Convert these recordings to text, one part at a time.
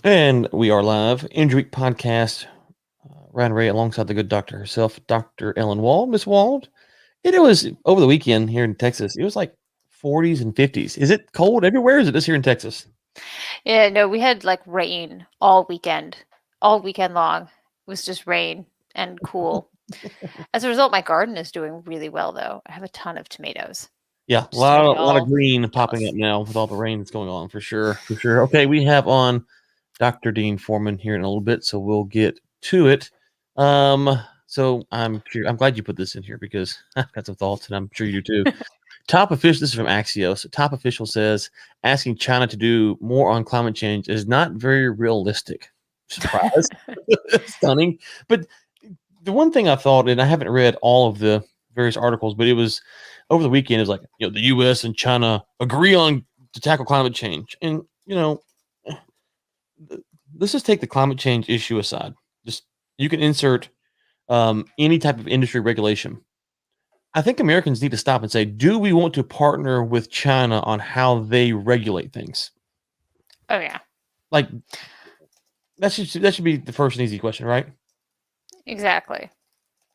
And we are live. Injury Week podcast. Ryan Ray alongside the good doctor herself, Dr. Ellen Wald. Miss Wald, it was over the weekend here in Texas. It was like 40s and 50s. Is it cold everywhere? Or is it just here in Texas? Yeah, no, we had like rain all weekend long. It was just rain and cool. As a result, my garden is doing really well, though. I have a ton of tomatoes. Yeah, Just to make you a lot of all green popping up jealous. now with all the rain that's going on for sure. For sure. Okay, we have on Dr. Dean Foreman here in a little bit, so we'll get to it. So I'm glad you put this in here because I've got some thoughts, and I'm sure you do too. Top official, this is from Axios. A top official says asking China to do more on climate change is not very realistic. Surprise, stunning. But the one thing I thought, and I haven't read all of the various articles, but it was over the weekend. It was like the U.S. and China agree on to tackle climate change, and let's just take the climate change issue aside. Just you can insert any type of industry regulation. I think Americans need to stop and say, do we want to partner with China on how they regulate things? Oh yeah, Like that should be the first and easy question, right? exactly.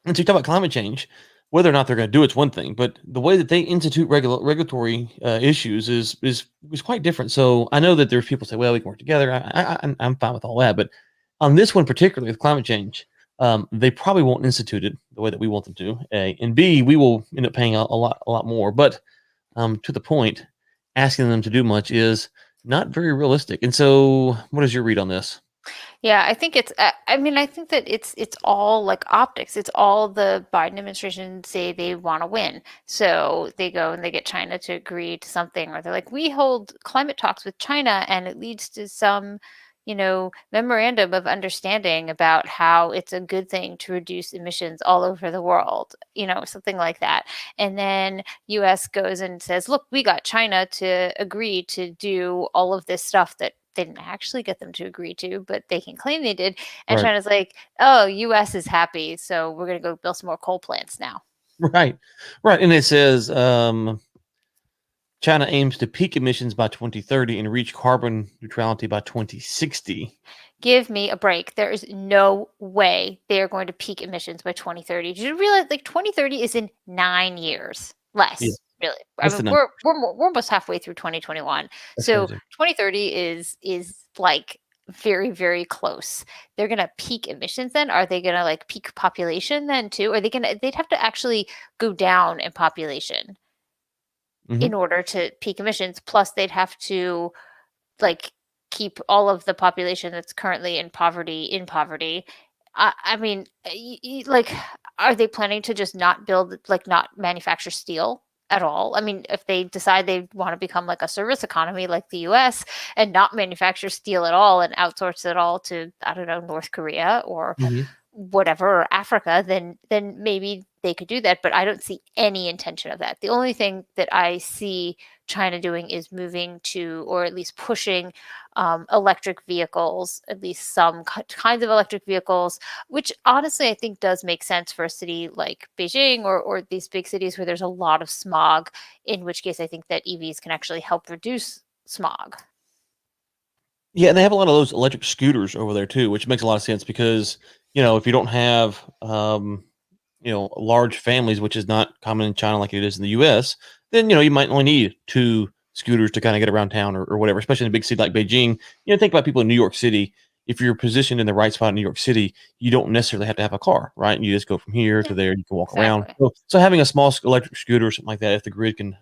And so you talk about climate change, whether or not they're going to do it's one thing, but the way that they institute regulatory issues is quite different. So I know that there's people say, well, we can work together. I'm fine with all that, but on this one particularly with climate change, they probably won't institute it the way that we want them to. A and B, we will end up paying a lot more. But to the point, asking them to do much is not very realistic. And so, what is your read on this? Yeah, I think it's. I mean, I think that it's all like optics. It's all the Biden administration say they want to win, so they go and they get China to agree to something, or they're like, we hold climate talks with China, and it leads to some, memorandum of understanding about how it's a good thing to reduce emissions all over the world, something like that. And then US goes and says, look, we got China to agree to do all of this stuff that they didn't actually get them to agree to, but they can claim they did. And Right, China's like, oh, US is happy, so we're going to go build some more coal plants now. right, right. And it says China aims to peak emissions by 2030 and reach carbon neutrality by 2060. Give me a break. There is no way they are going to peak emissions by 2030. Did you realize like 2030 is in 9 years? Yeah, Less, really. I that's the mean, number. we're almost halfway through 2021. That's So crazy. 2030 is like very, very close. They're gonna peak emissions then. Are they gonna like peak population then too? Are they gonna they'd have to actually go down in population Hmm. in order to peak emissions. Plus they'd have to like keep all of the population that's currently in poverty. I mean, like, are they planning to just not build, like, not manufacture steel at all? I mean, if they decide they want to become like a service economy like the US and not manufacture steel at all and outsource it all to, I don't know, North Korea or Hmm. whatever, or Africa, then maybe they could do that. But I don't see any intention of that. The only thing that I see China doing is moving to, or at least pushing, electric vehicles, at least some kinds of electric vehicles, which honestly I think does make sense for a city like Beijing or these big cities where there's a lot of smog, in which case I think that EVs can actually help reduce smog. Yeah, and they have a lot of those electric scooters over there too, which makes a lot of sense because if you don't have large families, which is not common in China like it is in the U.S., then you might only need two scooters to kind of get around town or whatever. Especially in a big city like Beijing, think about people in New York City. If you're positioned in the right spot in New York City, you don't necessarily have to have a car, right? You just go from here Yeah, to there. You can walk around. exactly. So having a small electric scooter or something like that, if the grid can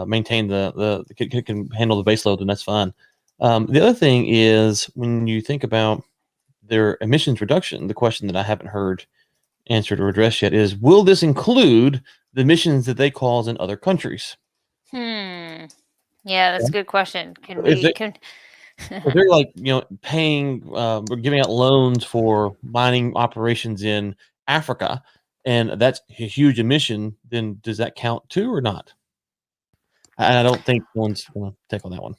maintain can handle the base load, then that's fine. The other thing is when you think about their emissions reduction, the question that I haven't heard answered or addressed yet is, will this include the emissions that they cause in other countries? Hmm. Yeah, that's Yeah. a good question. Can If we they can if they're like paying or giving out loans for mining operations in Africa, and that's a huge emission, then does that count too or not? I don't think one's going to take on that one.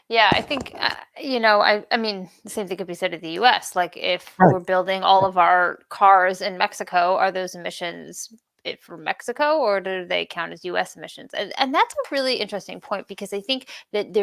Yeah, I think, I mean, the same thing could be said of the US. Like, if Right. we're building all of our cars in Mexico, are those emissions it for Mexico, or do they count as US emissions? And that's a really interesting point, because I think that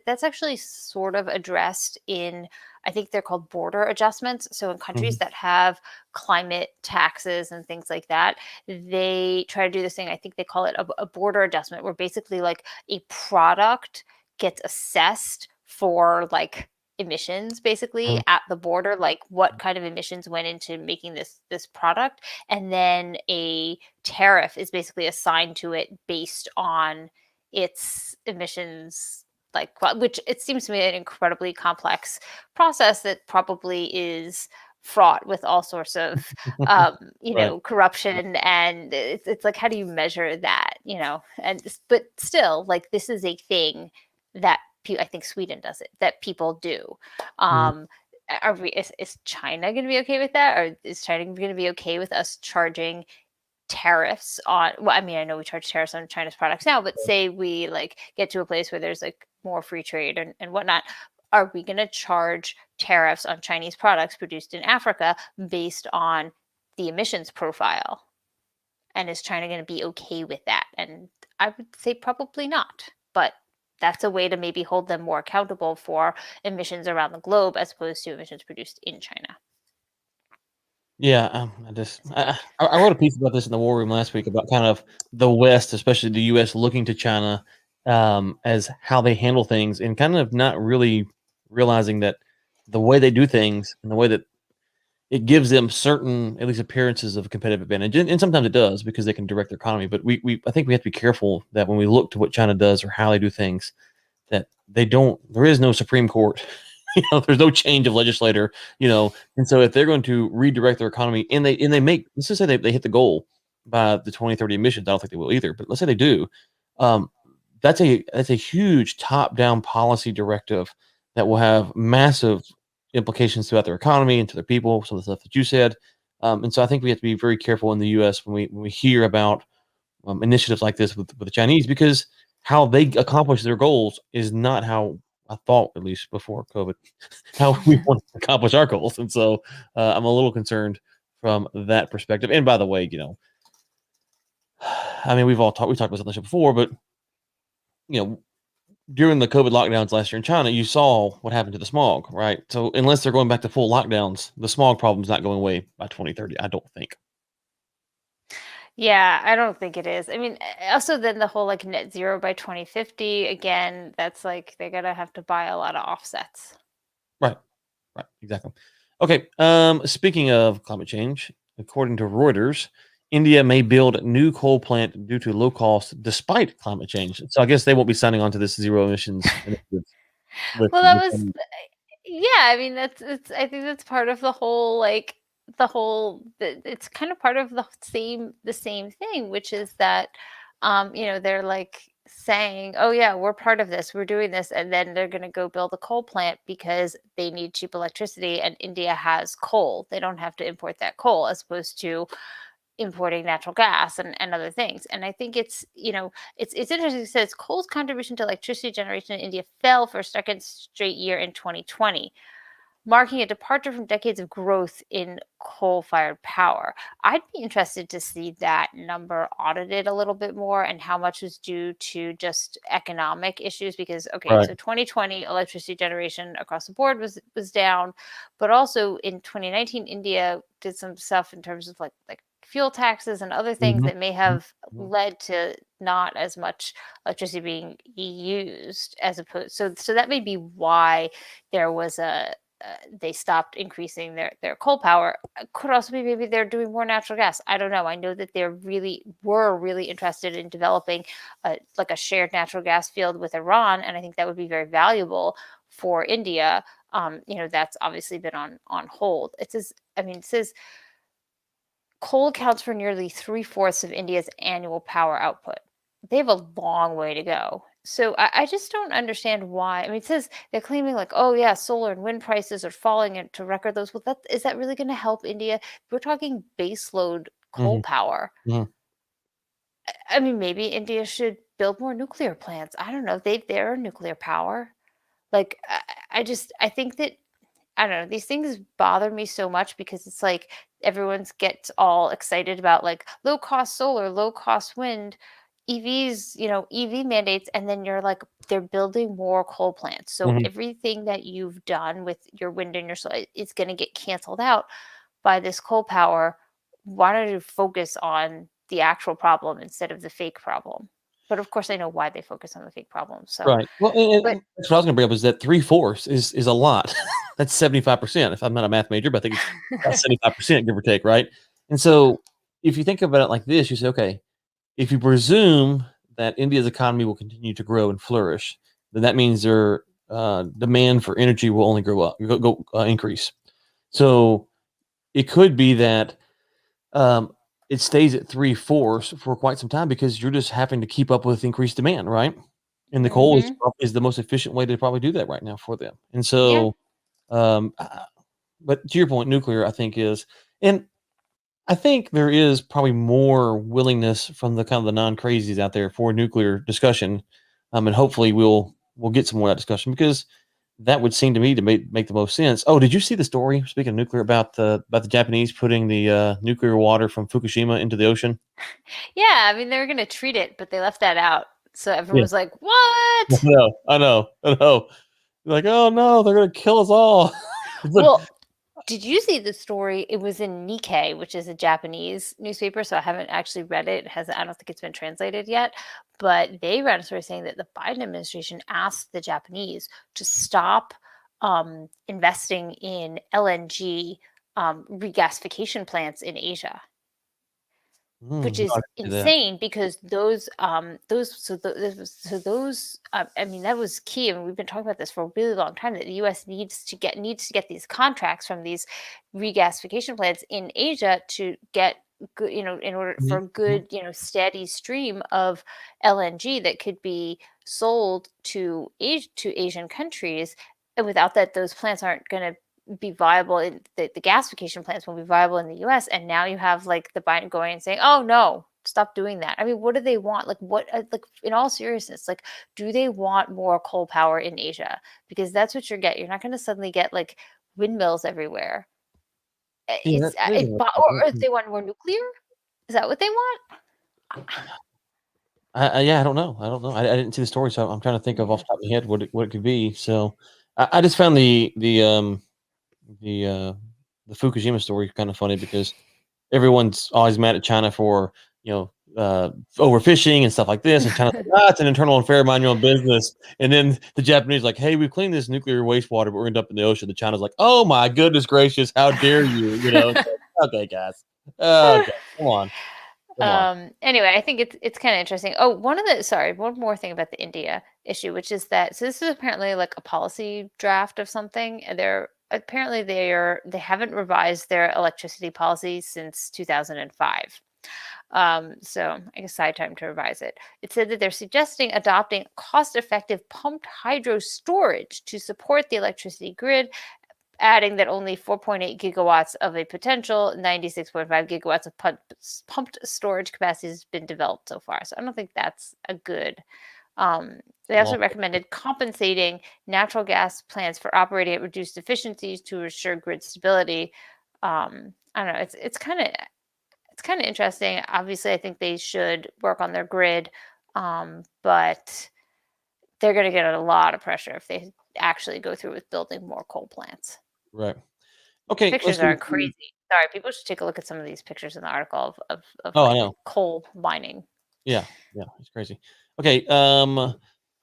that's actually sort of addressed in, I think they're called border adjustments. So in countries Mhm. that have climate taxes and things like that, they try to do this thing. I think they call it a border adjustment, where basically like a product gets assessed for like emissions basically Mhm. at the border, like what kind of emissions went into making this product, and then a tariff is basically assigned to it based on its emissions, like which it seems to me an incredibly complex process that probably is fraught with all sorts of Right. corruption, and it's like, how do you measure that, and but still, like, this is a thing that I think Sweden does it, that people do. Mhm. Um, is China going to be okay with that, or is China going to be okay with us charging tariffs on? Well, I mean, I know we charge tariffs on China's products now, but say we like get to a place where there's like more free trade and whatnot. Are we going to charge tariffs on Chinese products produced in Africa based on the emissions profile? And is China going to be okay with that? And I would say probably not. But that's a way to maybe hold them more accountable for emissions around the globe as opposed to emissions produced in China. Yeah, I wrote a piece about this in the War Room last week about kind of the West, especially the U.S., looking to China as how they handle things, and kind of not really realizing that the way they do things and the way that it gives them certain, at least appearances of competitive advantage, and sometimes it does because they can direct their economy. But we I think we have to be careful that when we look to what China does or how they do things, that they don't. There is no Supreme Court. There's no change of legislator. And so if they're going to redirect their economy, and they make, let's just say they hit the goal by the 2030 emissions. I don't think they will either, but let's say they do. Um, that's a huge top down policy directive that will have massive implications throughout their economy and to their people. Some of the stuff that you said, and so I think we have to be very careful in the U.S. when we hear about initiatives like this with the Chinese, because how they accomplish their goals is not how I thought, at least before COVID, how we want to accomplish our goals. And so I'm a little concerned from that perspective. And by the way, I mean, we talked about this on the show before, but you know, during the COVID lockdowns last year in China, you saw what happened to the smog, right? So unless they're going back to full lockdowns, the smog problem's not going away by 2030, I don't think. Yeah, I don't think it is. I mean, also then the whole like net zero by 2050, again, that's like they're gonna have to buy a lot of offsets. Right. Right, exactly. Okay, speaking of climate change, according to Reuters, India may build a new coal plant due to low cost despite climate change. So I guess they won't be signing on to this zero emissions initiative with Well, that the was, Chinese. yeah, I mean, that's it's I think that's part of the whole, like, it's kind of part of the same thing, which is that, they're like saying, "Oh yeah, we're part of this, we're doing this," and then they're gonna go build a coal plant because they need cheap electricity, and India has coal. They don't have to import that coal, as opposed to importing natural gas and other things. And I think it's interesting. It says coal's contribution to electricity generation in India fell for a second straight year in 2020, marking a departure from decades of growth in coal-fired power. I'd be interested to see that number audited a little bit more, and how much was due to just economic issues, because okay, Right. so 2020 electricity generation across the board was down, but also in 2019 India did some stuff in terms of like fuel taxes and other things Hmm. that may have led to not as much electricity being used, as opposed, so that may be why there was they stopped increasing their coal power. Could also be maybe they're doing more natural gas. I don't know. I know that were really interested in developing like a shared natural gas field with Iran, and I think that would be very valuable for India. That's obviously been on hold. It says coal accounts for nearly three-fourths of India's annual power output. They have a long way to go. So I just don't understand why. I mean, it says they're claiming like, oh yeah, solar and wind prices are falling into record lows. Well, is that really going to help India? We're talking baseload coal Hmm. power. Hmm. I mean, maybe India should build more nuclear plants. I don't know. They're nuclear power. Like, I think that I don't know, these things bother me so much because it's like everyone's gets all excited about like low cost solar, low cost wind, EVs, EV mandates, and then you're like, they're building more coal plants. So Mhm. everything that you've done with your wind and your solar is going to get canceled out by this coal power. Why don't you focus on the actual problem instead of the fake problem? But of course, I know why they focus on the fake problem. So, Right. Well, but and that's what I was gonna bring up is that 3/4 is a lot. That's 75%. If I'm not a math major, but I think it's about 75%, give or take, right? And so if you think about it like this, you say, okay, if you presume that India's economy will continue to grow and flourish, then that means their demand for energy will only increase. So it could be that um, it stays at 3/4 for quite some time because you're just having to keep up with increased demand, right? And the coal hmm is the most efficient way to probably do that right now for them. And yeah. so, um, but to your point, nuclear, I think is, and I think there is probably more willingness from the kind of the non crazies out there for nuclear discussion, and hopefully we'll get some more of that discussion because that would seem to me to make the most sense. Oh, did you see the story? Speaking of nuclear, about the Japanese putting the nuclear water from Fukushima into the ocean? Yeah, I mean, they were gonna treat it, but they left that out. So everyone Yeah, was like, I "What?" know, I know, I know. Like, oh no, they're gonna kill us all. but Well, did you see the story? It was in Nikkei, which is a Japanese newspaper, so I haven't actually read it. It has I don't think it's been translated yet, but they ran a story saying that the Biden administration asked the Japanese to stop investing in LNG regasification plants in Asia. Which No, I is didn't see that. insane because I mean, that was key. I mean, we've been talking about this for a really long time that the US needs to get these contracts from these regasification plants in Asia to get good, in order for Mhm, a mhm. good, steady stream of LNG that could be sold to Asian countries. And without that, those plants aren't going to be viable in the gasification plants won't be viable in the US. And now you have like the Biden going and saying, oh no, stop doing that. I mean, what do they want? Like what like in all seriousness, like do they want more coal power in Asia? Because that's what you're get. You're not gonna suddenly get like windmills everywhere. Yeah, that is It's another or if problem. they want more nuclear, is that what they want? Yeah, I don't know. I don't know. I didn't see the story, so I'm trying to think of off Yeah. the top of my head what it could be. So I just found the uh, the Fukushima story kind of funny because everyone's always mad at China for overfishing and stuff like this, and China's like, it's an internal affair, mind your own business. And then the Japanese like, hey, we've cleaned this nuclear wastewater, but we're gonna dump it in the ocean. The China's like, oh my goodness gracious, how dare you? It's like, okay, guys, okay, come on, come on. Anyway, I think it's kind of interesting. Oh, one more thing about the India issue, which is that so this is apparently like a policy draft of something. And they haven't revised their electricity policy since 2005. So I guess side time to revise it. It said that they're suggesting adopting cost-effective pumped hydro storage to support the electricity grid, adding that only 4.8 gigawatts of a potential 96.5 gigawatts of pumped storage capacity has been developed so far. So I don't think that's a good. They Long. also recommended compensating natural gas plants for operating at reduced efficiencies to ensure grid stability. I don't know. It's kind of interesting. Obviously, I think they should work on their grid, but they're going to get a lot of pressure if they actually go through with building more coal plants. Right. The Okay, let's pictures do are crazy. Sorry, people should take a look at some of these pictures in the article of Oh, I like know. coal mining. Yeah, yeah, it's crazy. Okay,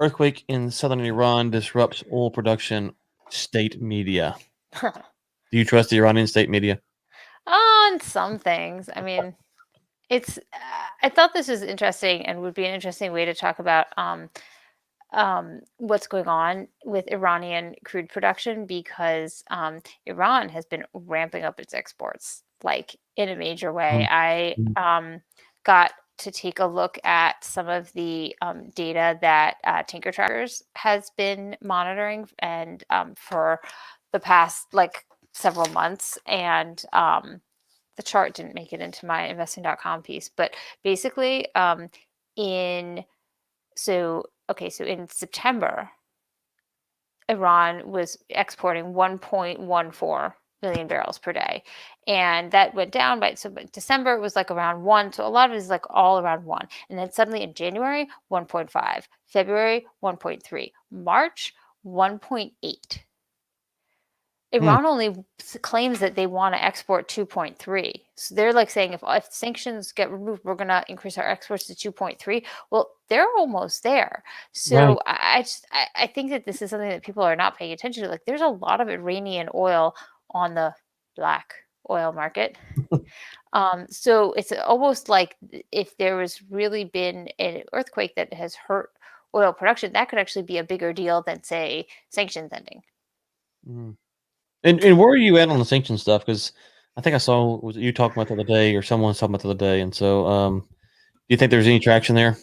earthquake in southern Iran disrupts oil production, state media. Do you trust the Iranian state media? On some things, I mean, I thought this was interesting and would be an interesting way to talk about what's going on with Iranian crude production because Iran has been ramping up its exports like in a major way. Mhm, I mhm. got to take a look at some of the data that Tinker Trackers has been monitoring and for the past like several months. And the chart didn't make it into my investing.com piece, but basically in so in September, Iran was exporting 1.14 million barrels per day. And that went down by December it was like around 1. So a lot of it is like all around 1. And then suddenly in January, 1.5, February, 1.3, March, 1.8. Hmm. Iran only claims that they want to export 2.3. So they're like saying if sanctions get removed, we're going to increase our exports to 2.3. Well, they're almost there. Right. So I think that this is something that people are not paying attention to. Like there's a lot of Iranian oil on the black oil market. So it's almost like if there was really been an earthquake that has hurt oil production, that could actually be a bigger deal than, say, sanctions ending. Mhm. And where are you at on the sanction stuff? Because I think I saw was it you talking about the other day or someone was talking about the other day, and so, do you think there's any traction there?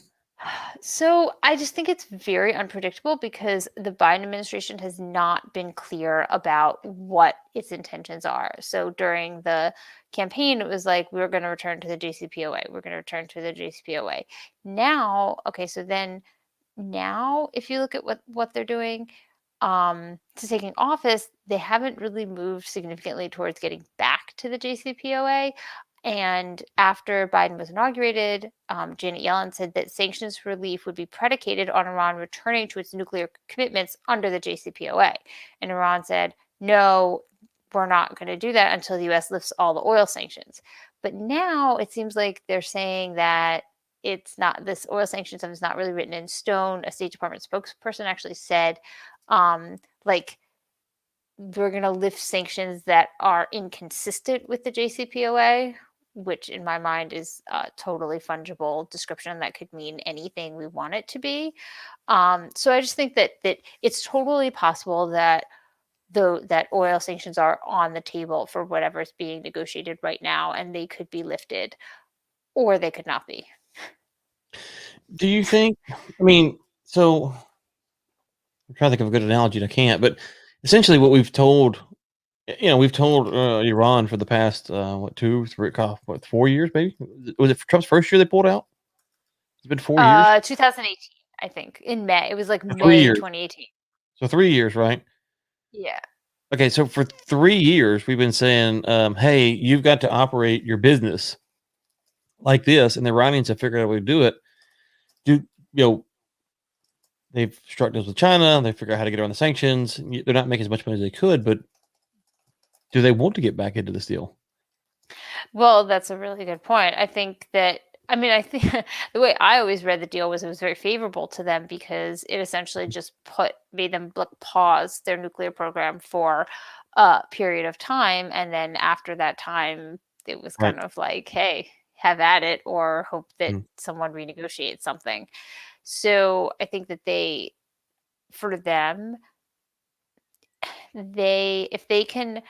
So I just think it's very unpredictable because the Biden administration has not been clear about what its intentions are. So during the campaign, it was like, we're going to return to the JCPOA. We're going to return to the JCPOA. Now, okay, so then now if you look at what they're doing to taking office, they haven't really moved significantly towards getting back to the JCPOA. And after Biden was inaugurated, Janet Yellen said that sanctions relief would be predicated on Iran returning to its nuclear commitments under the JCPOA. And Iran said, no, we're not going to do that until the US lifts all the oil sanctions. But now it seems like they're saying that it's not, this oil sanction stuff is not really written in stone. A State Department spokesperson actually said, like, we're going to lift sanctions that are inconsistent with the JCPOA, which in my mind is a totally fungible description that could mean anything we want it to be. So I just think that it's totally possible that that oil sanctions are on the table for whatever is being negotiated right now, and they could be lifted, or they could not be. Do you think I mean, so I'm trying to think of a good analogy, and I can't, but essentially what we've told we've told, Iran for the past, what, 2, 3, 4 years maybe? Was it Trump's first year they pulled out? It's been 4 years? 2018, I think, in May. It was like 3 May years. 2018. So 3 years, right? Yeah. Okay, so for 3 years, we've been saying, "Hey, you've got to operate your business like this," and the Iranians have figured out a way to do it. Do you know, they've struck deals with China, they figure out how to get around the sanctions. They're not making as much money as they could, but do they want to get back into this deal? Well, that's a really good point. I think that, I mean, I think the way I always read the deal was it was very favorable to them because it essentially just made them like pause their nuclear program for a period of time. And then after that time, it was Right. kind of like, hey, have at it, or hope that Mm, someone renegotiates something. So I think that for them, if they can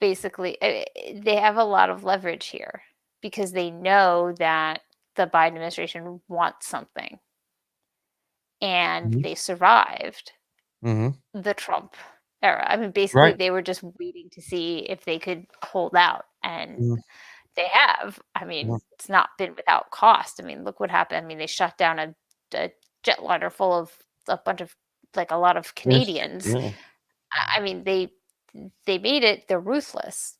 basically, they have a lot of leverage here because they know that the Biden administration wants something, and mhm, they survived mhm. the Trump era. I mean, basically, Right. they were just waiting to see if they could hold out, and Mhm, they have. I mhm. mean, it's not been without cost. I mean, look what happened. I mean, they shot down a jetliner full of a bunch of, like, a lot of Yes. Canadians. Yeah. I mean, they made it. They're ruthless,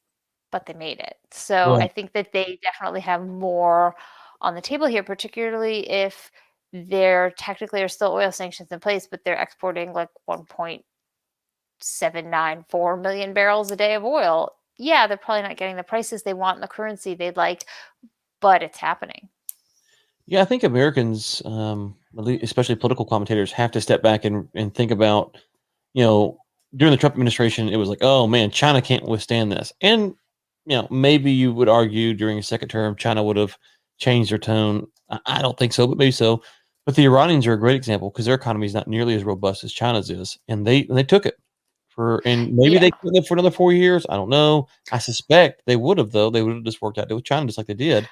but they made it. So I Right. think that they definitely have more on the table here, particularly if there technically are still oil sanctions in place, but they're exporting like 1.794 million barrels a day of oil. Yeah, they're probably not getting the prices they want and the currency they'd like, but it's happening. Yeah, I think Americans, especially political commentators, have to step back and think about, you know, during the Trump administration, it was like, oh man, China can't withstand this. And, maybe you would argue during a second term, China would have changed their tone. I don't think so, but maybe so. But the Iranians are a great example because their economy is not nearly as robust as China's is, and they took it and maybe Yeah. they couldn't have for another 4 years. I don't know. I suspect they would have though. They would have just worked out with China just like they did.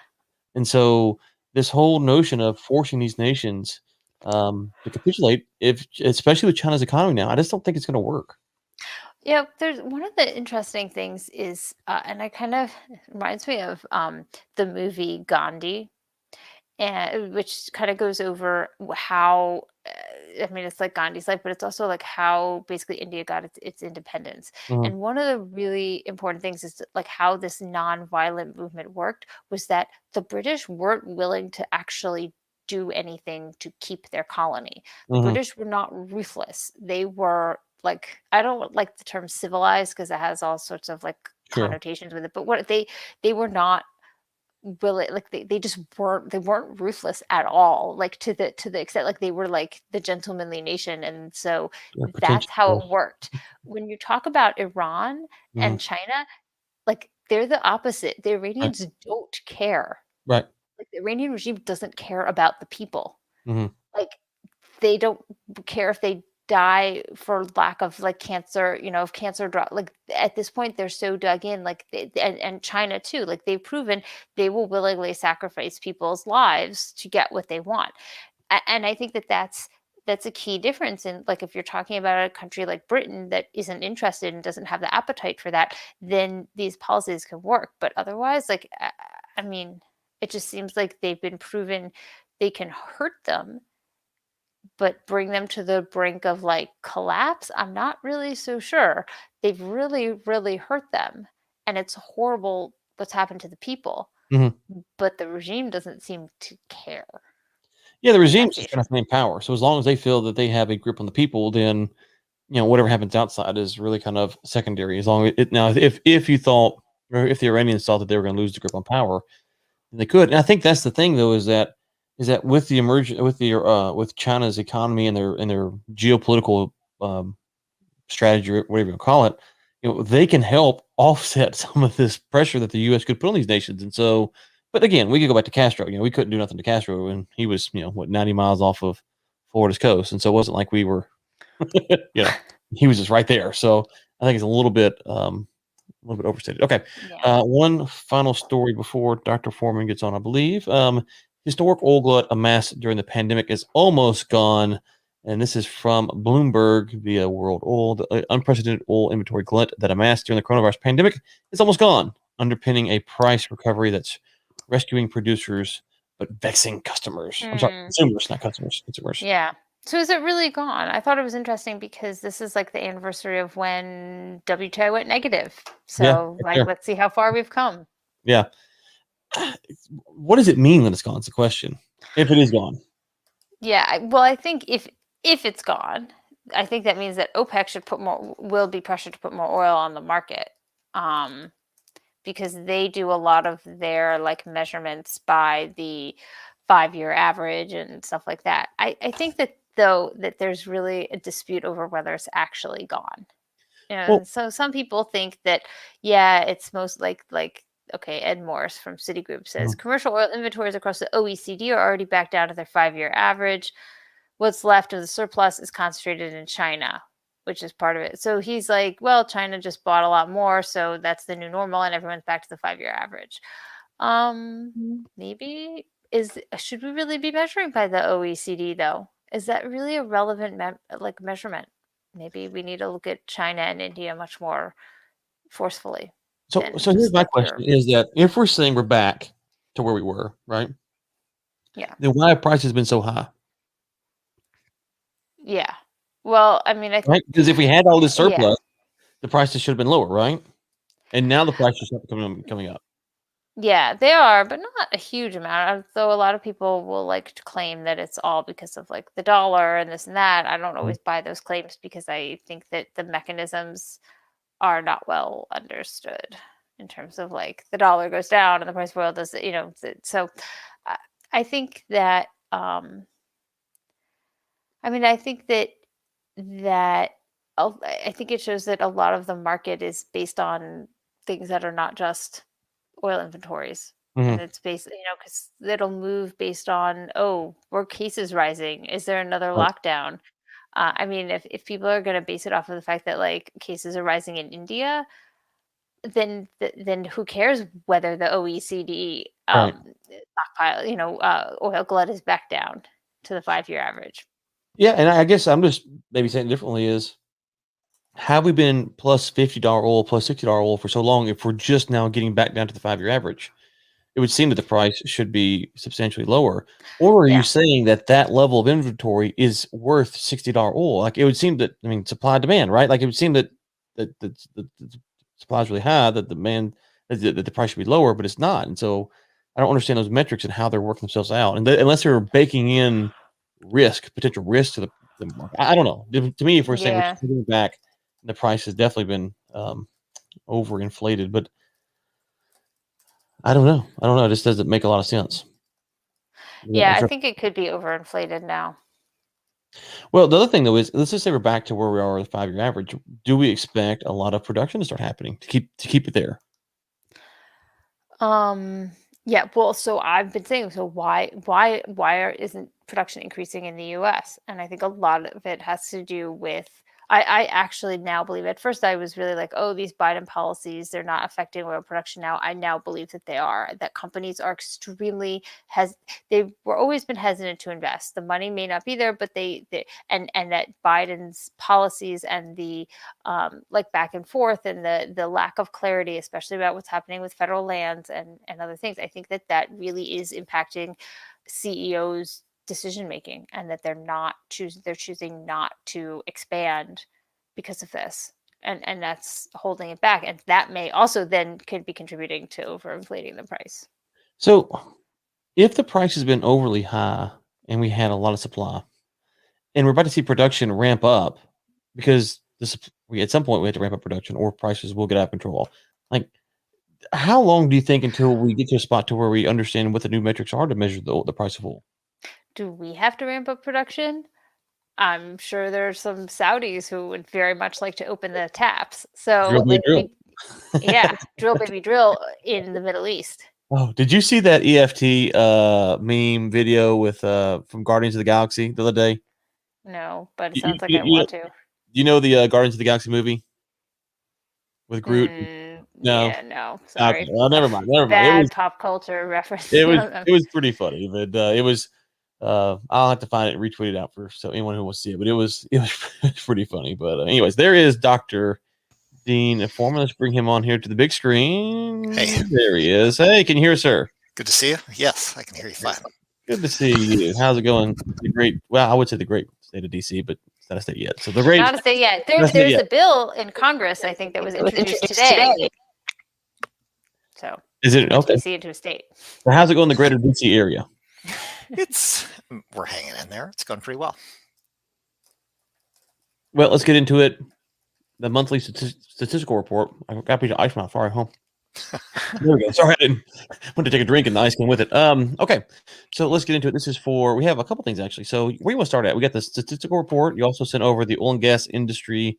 And so this whole notion of forcing these nations to capitulate, if especially with China's economy now, I just don't think it's going to work. Yeah, there's one of the interesting things is, and I kind of reminds me of the movie Gandhi. and which kind of goes over how I mean, it's like Gandhi's life, but it's also like how basically India got its independence. Mhm. And one of the really important things is like how this non-violent movement worked was that the British weren't willing to actually do anything to keep their colony. The Mhm. British were not ruthless. They were like, I don't like the term civilized because it has all sorts of like Sure. connotations with it, but what they were not really like they just weren't ruthless at all, like to the extent like they were like the gentlemanly nation, and so Yeah, that's potential. how it worked. When you talk about Iran Mhm. and China, like they're the opposite. The Right. Iranians don't care. Right. Like the Iranian regime doesn't care about the people. Mhm. Like they don't care if they die for lack of like cancer, if cancer drop, like at this point they're so dug in, like and China too, like they've proven they will willingly sacrifice people's lives to get what they want. And I think that that's a key difference in like if you're talking about a country like Britain that isn't interested and doesn't have the appetite for that, then these policies can work. But otherwise, like I mean, it just seems like they've been proven they can hurt them, but bring them to the brink of like collapse, I'm not really so sure. They've really, really hurt them. And it's horrible what's happened to the people, Mhm. but the regime doesn't seem to care. Yeah, the And regime's that's the just issue. gonna stay in power. So as long as they feel that they have a grip on the people, then whatever happens outside is really kind of secondary. As long as it now, if you thought, or if the Iranians thought that they were going to lose the grip on power, then they could. And I think that's the thing, though, is that with the with China's economy and their geopolitical strategy, or whatever you call it, they can help offset some of this pressure that the U.S. could put on these nations. And so, but again, we could go back to Castro. We couldn't do nothing to Castro when he was, what, 90 miles off of Florida's coast, and so it wasn't like we were you know, he was just right there. So I think it's a little bit overstated. Okay. Yeah. One final story before Dr. Foreman gets on, I believe. Historic oil glut amassed during the pandemic is almost gone. And this is from Bloomberg via World Oil. The unprecedented oil inventory glut that amassed during the coronavirus pandemic is almost gone, underpinning a price recovery that's rescuing producers but vexing customers. I'm sorry, Hmm. consumers, not customers, consumers. Yeah. So is it really gone? I thought it was interesting because this is like the anniversary of when WTI went negative. Yeah, So right like there. let's see how far we've come. Yeah. What does it mean when it's gone? It's a question. If it is gone. Yeah, well, I think if it's gone, I think that means that OPEC should put more will be pressured to put more oil on the market, um, because they do a lot of their like measurements by the 5-year average and stuff like that. I think that though that there's really a dispute over whether it's actually gone. Well, And so some people think that, yeah, it's most like okay, Ed Morris from Citigroup says mhm, commercial oil inventories across the OECD are already back down to their 5-year average. What's left of the surplus is concentrated in China, which is part of it. So he's like, well, China just bought a lot more, so that's the new normal, and everyone's back to the 5-year average. Maybe should we really be measuring by the OECD though? Is that really a relevant like measurement? Maybe we need to look at China and India much more forcefully than so here's just my like question: your is that if we're saying we're back to where we were, right? yeah. Then why have prices been so high, Yeah. Well, I mean, right? Because if we had all this yeah. surplus, the prices should have been lower, right? And now the prices are coming up. Yeah, they are, but not a huge amount. Though a lot of people will like to claim that it's all because of like the dollar and this and that. I don't Mhm. always buy those claims because I think that the mechanisms are not well understood in terms of like the dollar goes down and the price of oil does, so I, I think that I mean, I think that I think it shows that a lot of the market is based on things that are not just oil inventories. And Mhm. it's based, because it'll move based on, oh, were cases rising? Is there another Right. lockdown? I mean, if people are going to base it off of the fact that like cases are rising in India, then who cares whether the OECD Right. stockpile, oil glut is back down to the 5-year average? Yeah, and I guess I'm just maybe saying it differently is have we been plus $50 oil, plus $60 oil for so long if we're just now getting back down to the 5-year average? it would seem that the price should be substantially lower. Or are you Yeah. saying that that level of inventory is worth $60 oil? Like it would seem that, I mean, supply demand, right? Like it would seem that the supply is really high, that that the price should be lower, but it's not. And so I don't understand those metrics and how they're working themselves out, and unless they're baking in potential risk to the market. I don't know. To me, if we're saying we're Yeah. just back, the price has definitely been overinflated, but I don't know. I don't know. It just doesn't make a lot of sense. Yeah, I think it could be overinflated now. Well, the other thing though is, let's just say we're back to where we are with the 5-year average. Do we expect a lot of production to start happening to keep it there? Yeah, well, so I've been saying, so isn't production increasing in the US? And I think a lot of it has to do with I actually now believe, at first I was really like, oh, these Biden policies, they're not affecting oil production now. I now believe that they are, that companies are extremely they've were always been hesitant to invest. The money may not be there, but they and that Biden's policies and the like back and forth, and the lack of clarity, especially about what's happening with federal lands and other things. I think that that really is impacting CEOs' decision making, and that they're choosing not to expand because of this. And that's holding it back, and that may also then could be contributing to overinflating the price. So, if the price has been overly high and we had a lot of supply, and we're about to see production ramp up because at some point we have to ramp up production or prices will get out of control. Like, how long do you think until we get to a spot to where we understand what the new metrics are to measure the price of oil? Do we have to ramp up production? I'm sure there's some Saudis who would very much like to open the taps. Drill, So, baby, like, drill. yeah, drill, baby, drill in the Middle East. Oh, did you see that EFT meme video with from Guardians of the Galaxy the other day? No, but it You, sounds like you, I you, want to. you know the Guardians of the Galaxy movie with Groot? No. Yeah, no, Okay. sorry. Well, never mind. Never mind. Bad pop culture reference. It was pretty funny, but it was. I'll have to find it and retweet it out for so anyone who wants to see it. But it was pretty funny. But anyways, there is Doctor Dean Foreman. Let's bring him on here to the big screen. Hey. There he is. Hey, can you hear us, sir? Good to see you. Yes, I can hear you fine. Good to see you. How's it going? The great. Well, I would say the great state of DC, but it's not a state yet. So the great. Not a state yet. There's a bill in Congress, I think, that was introduced today. So Is it okay? DC into a state. So how's it going in the greater DC area? We're hanging in there. It's going pretty well. Well, let's get into it. The monthly statistical report. I got a piece of ice mouth far at home. There we go. Sorry, I didn't want to take a drink and the ice came with it. Okay, so let's get into it. This is we have a couple things actually. So where do you want to start at? We got the statistical report. You also sent over the oil and gas industry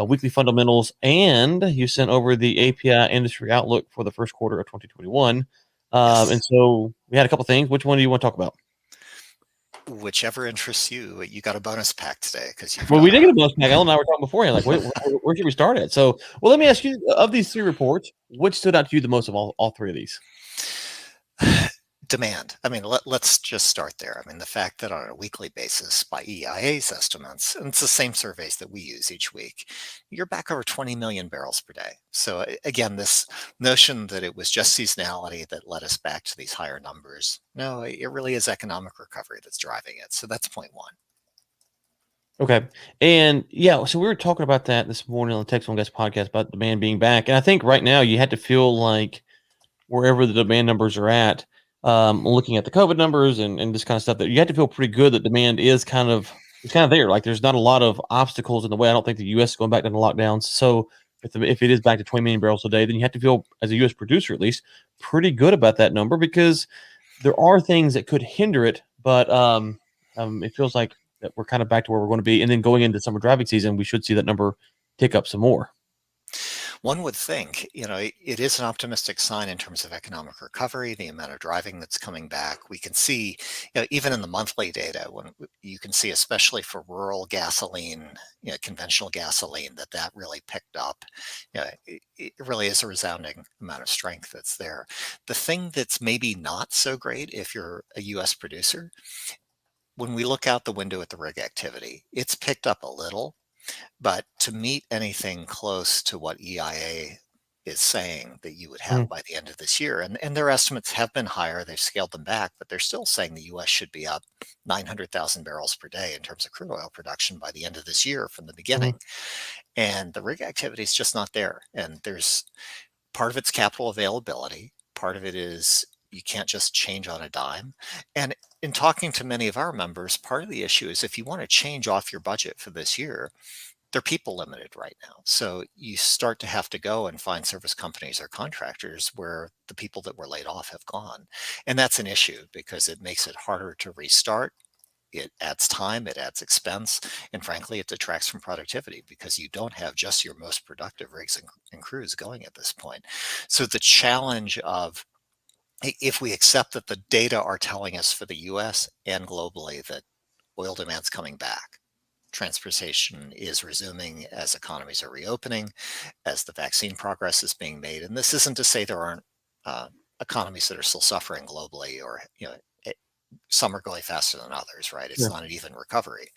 weekly fundamentals, and you sent over the API industry outlook for the first quarter of 2021. Yes. And so we had a couple things. Which one do you want to talk about? Whichever interests you. You got a bonus pack today because Well, we did get a bonus pack. Ellen and I were talking beforehand. Like, where should we start at? So, well, let me ask you: of these three reports, which stood out to you the most of all three of these? Demand. I mean, let's just start there. I mean, the fact that on a weekly basis, by EIA's estimates, and it's the same surveys that we use each week, you're back over 20 million barrels per day. So again, this notion that it was just seasonality that led us back to these higher numbers, no, it really is economic recovery that's driving it. So that's point one. Okay. And yeah, so we were talking about that this morning on the Text One Guys podcast about demand being back. And I think right now you had to feel like wherever the demand numbers are at, looking at the COVID numbers and this kind of stuff, that you have to feel pretty good that demand is kind of there. Like there's not a lot of obstacles in the way. I don't think the U.S. is going back down to lockdowns. So if it is back to 20 million barrels a day, then you have to feel, as a U.S. producer at least, pretty good about that number, because there are things that could hinder it. But it feels like that we're kind of back to where we're going to be. And then going into summer driving season, we should see that number tick up some more. One would think, it is an optimistic sign in terms of economic recovery, the amount of driving that's coming back. We can see, even in the monthly data, when you can see, especially for rural gasoline, conventional gasoline, that really picked up. It really is a resounding amount of strength that's there. The thing that's maybe not so great if you're a U.S. producer, when we look out the window at the rig activity, it's picked up a little. But to meet anything close to what EIA is saying that you would Mhm. have by the end of this year. And their estimates have been higher. They've scaled them back, but they're still saying the US should be up 900,000 barrels per day in terms of crude oil production by the end of this year from the Mhm. beginning. And the rig activity is just not there. And there's part of it's capital availability, part of it is you can't just change on a dime. And in talking to many of our members, part of the issue is if you want to change off your budget for this year, they're people limited right now. So you start to have to go and find service companies or contractors where the people that were laid off have gone. And that's an issue because it makes it harder to restart. It adds time, it adds expense, and frankly, it detracts from productivity because you don't have just your most productive rigs and crews going at this point. So the challenge of if we accept that the data are telling us for the US and globally that oil demand's coming back, transportation is resuming as economies are reopening, as the vaccine progress is being made. And this isn't to say there aren't uh, economies that are still suffering globally, or some are going faster than others, right? It's Sure. not an even recovery.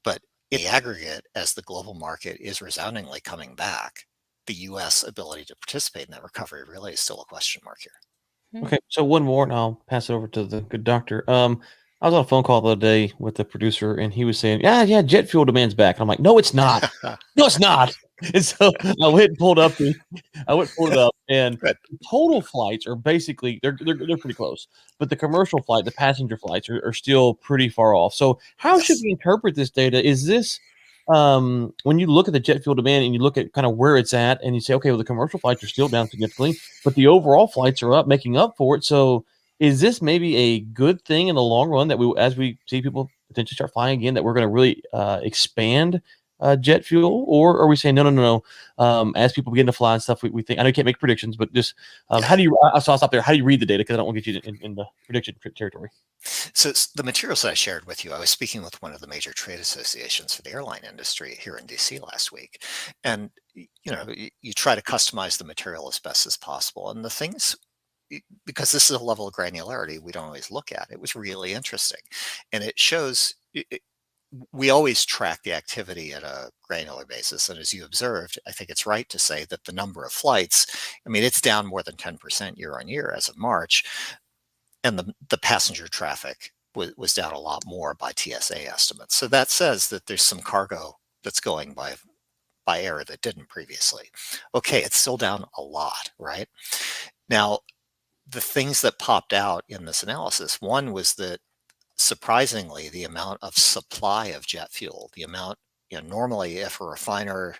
But in the aggregate, as the global market is resoundingly coming back, the US ability to participate in that recovery really is still a question mark here. Okay, so one more, and I'll pass it over to the good doctor. I was on a phone call the other day with the producer, and he was saying, "Yeah, yeah, jet fuel demand's back." And I'm like, "No, it's not. No, it's not." And so I went and pulled it up, and Good. total flights are basically they're pretty close, but the commercial flight, the passenger flights are still pretty far off. So how should Yes. we interpret this data? Is this when you look at the jet fuel demand and you look at kind of where it's at, and you say, okay, well, the commercial flights are still down significantly, but the overall flights are up, making up for it. So is this maybe a good thing in the long run that as we see people potentially start flying again, that we're going to really expand jet fuel, or are we saying no, no, no, no? As people begin to fly and stuff, we think. I know you can't make predictions, but just how Yeah. do you? So I'll stop there. How do you read the data? Because I don't want to get you in the prediction territory. So the materials that I shared with you, I was speaking with one of the major trade associations for the airline industry here in DC last week. And, you try to customize the material as best as possible. And the things, because this is a level of granularity we don't always look at, it was really interesting. And it shows, we always track the activity at a granular basis. And as you observed, I think it's right to say that the number of flights, I mean, it's down more than 10% year on year as of March, and the passenger traffic was down a lot more by TSA estimates. So that says that there's some cargo that's going by air that didn't previously. Okay, it's still down a lot, right? Now, the things that popped out in this analysis, one was that surprisingly, the amount of supply of jet fuel, the amount, normally if a refiner,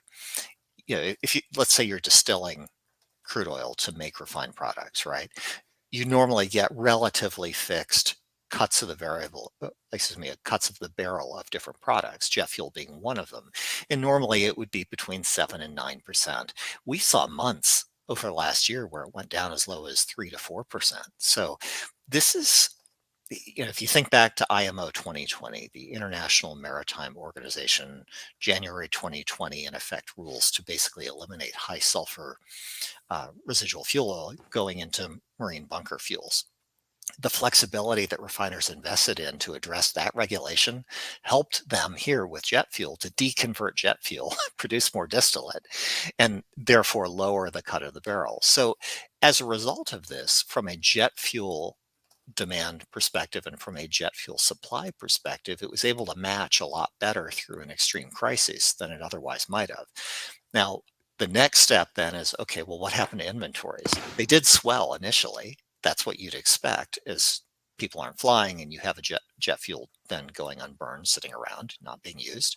if you, let's say you're distilling crude oil to make refined products, right? You normally get relatively fixed cuts of the cuts of the barrel of different products, jet fuel being one of them. And normally it would be between 7 and 9%. We saw months over last year where it went down as low as 3 to 4%. So this is, if you think back to IMO 2020, the International Maritime Organization, January 2020, in effect, rules to basically eliminate high sulfur residual fuel oil going into marine bunker fuels. The flexibility that refiners invested in to address that regulation helped them here with jet fuel to deconvert jet fuel, produce more distillate, and therefore lower the cut of the barrel. So, as a result of this, from a jet fuel demand perspective and from a jet fuel supply perspective, it was able to match a lot better through an extreme crisis than it otherwise might have. Now, the next step then is okay, well, what happened to inventories? They did swell initially. That's what you'd expect is people aren't flying and you have a jet fuel then going unburned, sitting around, not being used.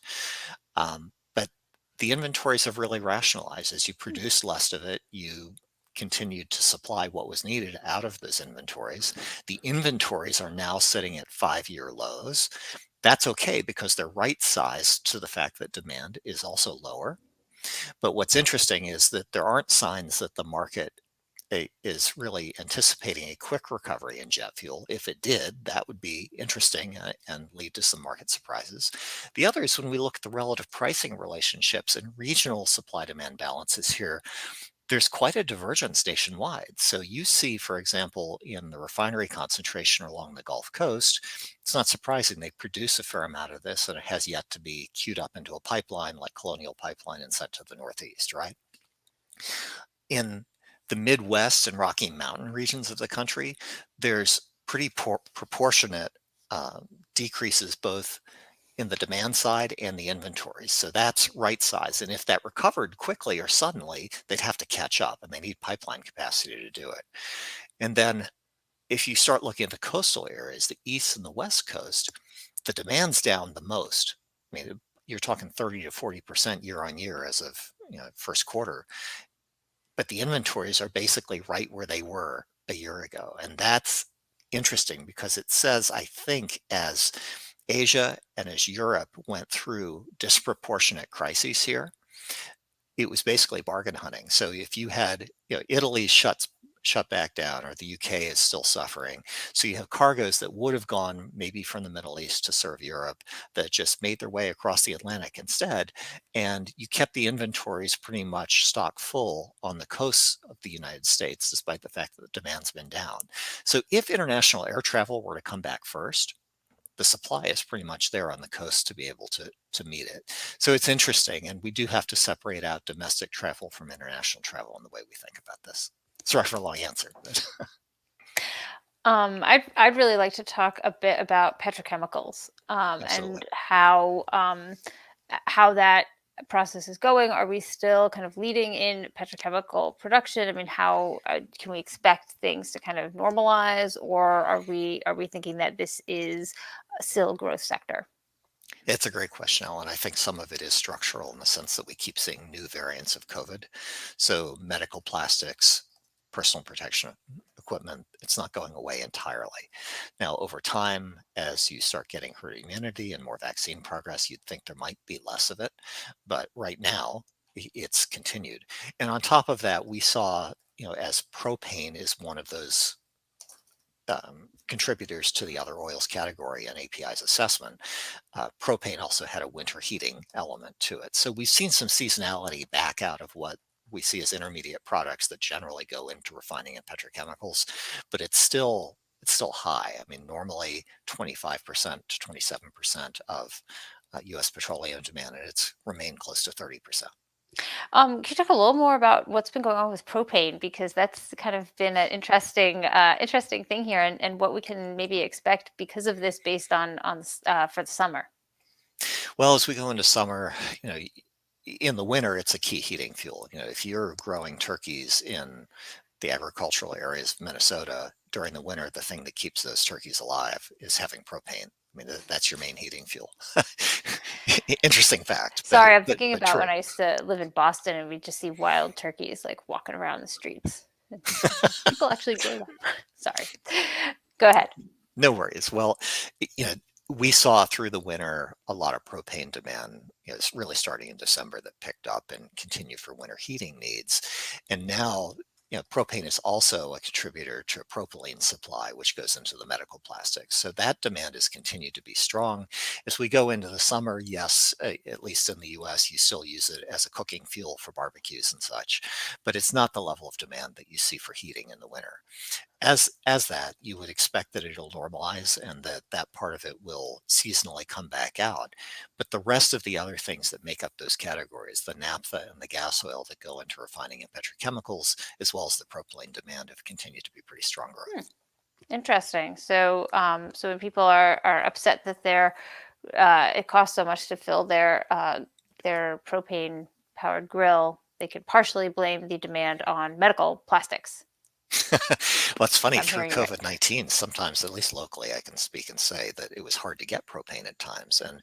But the inventories have really rationalized. As you produce less of it, you continued to supply what was needed out of those inventories. The inventories are now sitting at 5-year lows. That's okay because they're right sized to the fact that demand is also lower. But what's interesting is that there aren't signs that the market is really anticipating a quick recovery in jet fuel. If it did, that would be interesting and lead to some market surprises. The other is when we look at the relative pricing relationships and regional supply demand balances here, there's quite a divergence nationwide. So you see, for example, in the refinery concentration along the Gulf Coast, it's not surprising they produce a fair amount of this and it has yet to be queued up into a pipeline like Colonial Pipeline and sent to the Northeast, right? in the Midwest and Rocky Mountain regions of the country, there's pretty proportionate decreases both in the demand side and the inventories. So that's right size. And if that recovered quickly or suddenly, they'd have to catch up and they need pipeline capacity to do it. And then if you start looking at the coastal areas, the east and the west coast, the demand's down the most. I mean, you're talking 30 to 40% year on year as of first quarter, but the inventories are basically right where they were a year ago. And that's interesting because it says, I think, as Asia and as Europe went through disproportionate crises here, it was basically bargain hunting. So if you had, Italy shut back down, or the UK is still suffering. So you have cargoes that would have gone maybe from the Middle East to serve Europe that just made their way across the Atlantic instead. And you kept the inventories pretty much stock full on the coasts of the United States, despite the fact that the demand's been down. So if international air travel were to come back first, the supply is pretty much there on the coast to be able to meet it. So it's interesting, and we do have to separate out domestic travel from international travel in the way we think about this. Sorry for a long answer. But I'd really like to talk a bit about petrochemicals, absolutely. and how that process is going. Are we still kind of leading in petrochemical production? I mean, how can we expect things to kind of normalize, or are we thinking that this is still a growth sector? It's a great question, Ellen. I think some of it is structural in the sense that we keep seeing new variants of COVID. So medical plastics, personal protection equipment, it's not going away entirely. Now, over time, as you start getting herd immunity and more vaccine progress, you'd think there might be less of it. But right now, it's continued. And on top of that, we saw, as propane is one of those contributors to the other oils category in API's assessment, propane also had a winter heating element to it. So we've seen some seasonality back out of what we see as intermediate products that generally go into refining and petrochemicals, but it's still high. I mean, normally 25% to 27% of U.S. petroleum demand, and it's remained close to 30%. Can you talk a little more about what's been going on with propane, because that's kind of been an interesting thing here, and what we can maybe expect because of this, based on for the summer. Well, as we go into summer, in the winter, it's a key heating fuel. If you're growing turkeys in the agricultural areas of Minnesota during the winter, the thing that keeps those turkeys alive is having propane. I mean, that's your main heating fuel. Interesting fact, Sorry, I'm but thinking but about true. when I used to live in Boston and we just see wild turkeys like walking around the streets. People actually grow them. Sorry. Go ahead. No worries. Well, we saw through the winter a lot of propane demand, it's really starting in December, that picked up and continued for winter heating needs. And now, propane is also a contributor to propylene supply, which goes into the medical plastics. So that demand has continued to be strong. As we go into the summer, yes, at least in the US, you still use it as a cooking fuel for barbecues and such, but it's not the level of demand that you see for heating in the winter. As that, you would expect that it'll normalize and that part of it will seasonally come back out. But the rest of the other things that make up those categories, the naphtha and the gas oil that go into refining and petrochemicals, as well as the propylene demand, have continued to be pretty strong growth. Interesting. So, so when people are upset that it costs so much to fill their propane powered grill, they could partially blame the demand on medical plastics. Well, it's funny, I'm through hearing you right. COVID-19, sometimes, at least locally, I can speak and say that it was hard to get propane at times. And,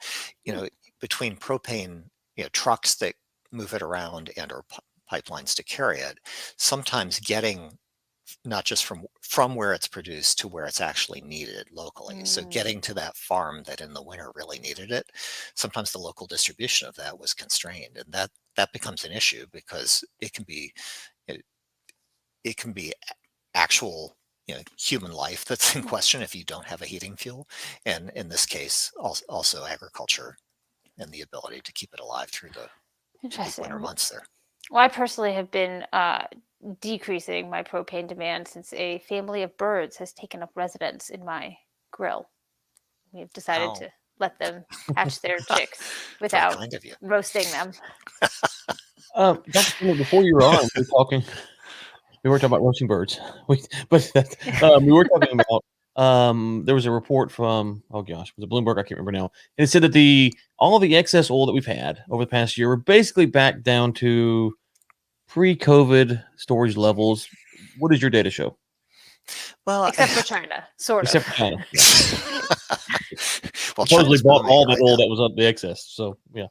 between propane, trucks that move it around and or pipelines to carry it, sometimes getting not just from where it's produced to where it's actually needed locally. So getting to that farm that in the winter really needed it, sometimes the local distribution of that was constrained, and that becomes an issue because it, it can be actual human life that's in question if you don't have a heating fuel, and in this case also agriculture and the ability to keep it alive through the peak winter Interesting. months there. Well, I personally have been decreasing my propane demand since a family of birds has taken up residence in my grill. We've decided How to let them hatch their chicks very without kind of you. roasting them. Dr. Furman, before you were on, we were talking. We were talking about roasting birds. We were talking about there was a report from, oh gosh, was it Bloomberg? I can't remember now. And it said that all of the excess oil that we've had over the past year, we're basically back down to pre-COVID storage levels. What does your data show? Well, Except for China, sort Except for of. China. Yeah. well, Supposedly China's bought booming all that right oil now. that was up the excess. So yeah.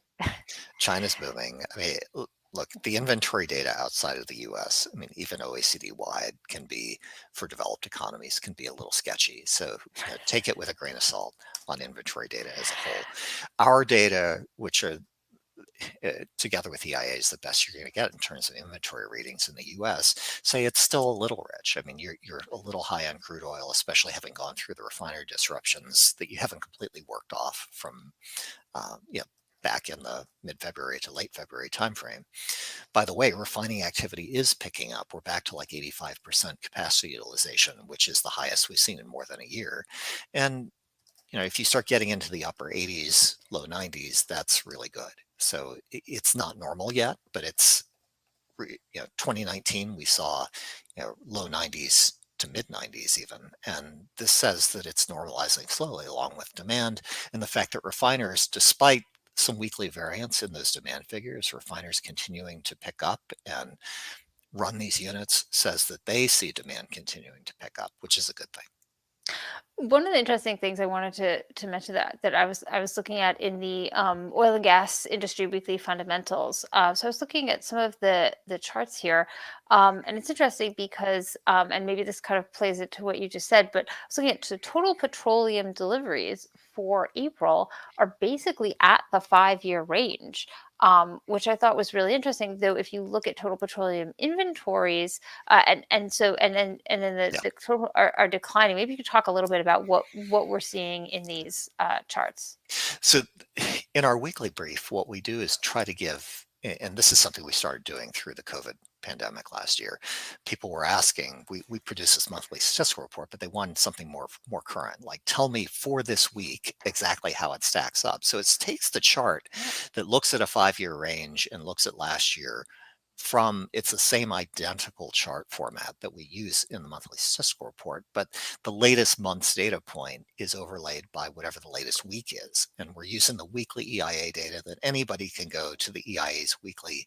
China's booming. I mean, look, the inventory data outside of the U.S., I mean, even OECD-wide can be, for developed economies, can be a little sketchy. So take it with a grain of salt on inventory data as a whole. Our data, which are together with EIA, is the best you're going to get in terms of inventory readings in the U.S., say it's still a little rich. I mean, you're a little high on crude oil, especially having gone through the refinery disruptions that you haven't completely worked off from, back in the mid-February to late February timeframe. By the way, refining activity is picking up. We're back to like 85% capacity utilization, which is the highest we've seen in more than a year. And if you start getting into the upper 80s, low 90s, that's really good. So it's not normal yet, but it's 2019 we saw low 90s to mid 90s even, and this says that it's normalizing slowly along with demand, and the fact that refiners, despite some weekly variance in those demand figures, refiners continuing to pick up and run these units says that they see demand continuing to pick up, which is a good thing. One of the interesting things I wanted to mention that I was looking at in the oil and gas industry weekly fundamentals. So I was looking at some of the charts here, and it's interesting because and maybe this kind of plays into what you just said, but I was looking at the total petroleum deliveries for April are basically at the 5-year range. Which I thought was really interesting. Though, if you look at total petroleum inventories, and then Yeah. the total are declining. Maybe you could talk a little bit about what we're seeing in these charts. So in our weekly brief, what we do is try to give, and this is something we started doing through the COVID pandemic last year. People were asking, we produce this monthly statistical report, but they wanted something more current. Like, tell me for this week exactly how it stacks up. So it takes the chart that looks at a 5-year range and looks at last year it's the same identical chart format that we use in the monthly statistical report, but the latest month's data point is overlaid by whatever the latest week is. And we're using the weekly EIA data that anybody can go to the EIA's weekly